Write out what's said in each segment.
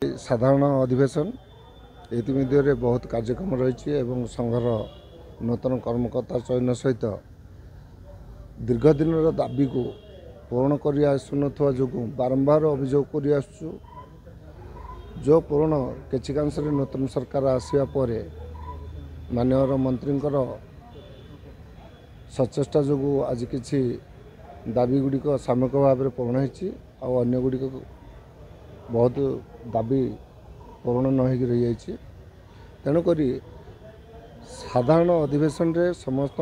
साधारण अधिवेशन इतिमध्य बहुत कार्यक्रम रही एवं संघर नूतन कर्मकर्ता चयन सहित दीर्घ दिन दाबी को पूरण कर जो बारंबार अभियोग कर जो पूरण किछिकांश नूतन सरकार आसवा पर माननीय मंत्री सचेष्टा जो आज किसी दाबी गुड़िक सामूहिक भाव में पूरण होन्य गुड़िक बहुत दाबी पूरण न हो रही है। तेणुक साधारण अधिवेशन रे समस्त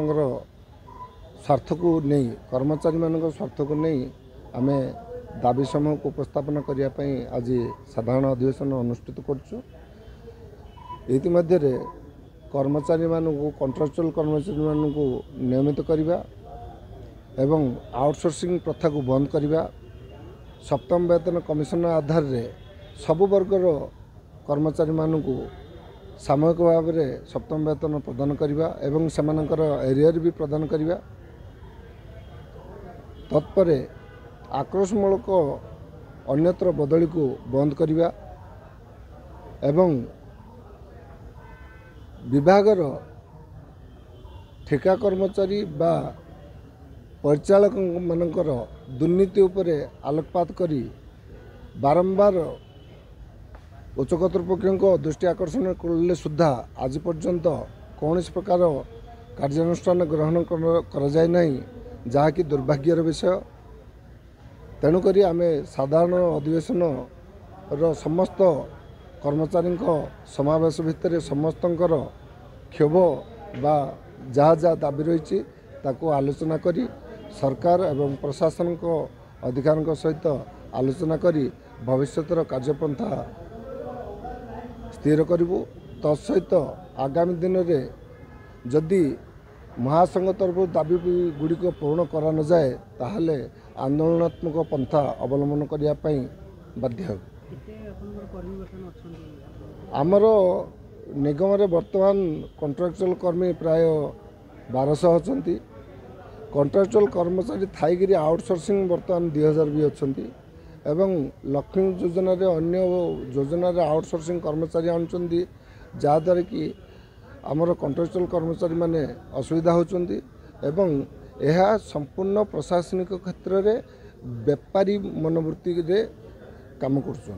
स्वार्थ को नहीं कर्मचारी मान स्वार्थ को नहीं आम दाबी समूह को उपस्थापन करने आज साधारण अधिवेशन अनुष्ठित करुँ। इतिमध्य कर्मचारी मानू कॉन्ट्रैक्चुअल कर्मचारी मानू नियमित करने एवं आउटसोर्सिंग प्रथा को बंद करने सप्तम वेतन कमिशन आधार रे सबु वर्गर कर्मचारी मानू सामूहिक भाव में सप्तम वेतन प्रदान करने एवं सेमानकर एरियर भी प्रदान करने तत्पर आक्रोशमूलक अन्यत्र बदली को बंद करने एवं विभागर ठेका कर्मचारी बा परिचालक मानकर दुर्नीति उपरे आलोकपात करी बारंबार उच्च कर्तृपक्ष दृष्टि आकर्षण कले सुधा आज पर्यंत कौन प्रकार कार्यानुष्ठान ग्रहण कर जाए नहीं जहाँकि दुर्भाग्यर विषय। तेणुक आम साधारण अधिवेशन समस्त कर्मचारी समावेश भितर समस्त क्षोभ बा जहाँ जहाँ दाबी रही ताको आलोचना करी सरकार एवं प्रशासन को अधिकारी सहित आलोचना करी भविष्यतर कार्यपंथा स्थिर करूँ। तत्सहित आगामी दिन में जदि महासंघ तरफ दाबी गुड़िक पूर्ण करा न जाए ताहले आंदोलनात्मक पंथा अवलंबन करने बाध्य। आमर निगम रे वर्तमान कॉन्ट्रैक्चुअल कर्मी प्राय 1200 अच्छा। कॉन्ट्रैक्चुअल कर्मचारी थाईकि आउटसोर्सिंग वर्तमान 2000 भी अच्छा एवं लक्ष्मी योजना रे अन्य योजना रे आउटसोर्सिंग कर्मचारी आनुचंदी जहाँद्वारा कि आमर कॉन्ट्रैक्चुअल कर्मचारी माने असुविधा होचंदी एवं यह संपूर्ण प्रशासनिक क्षेत्र में बेपारी मनोवृत्ति रे काम कर।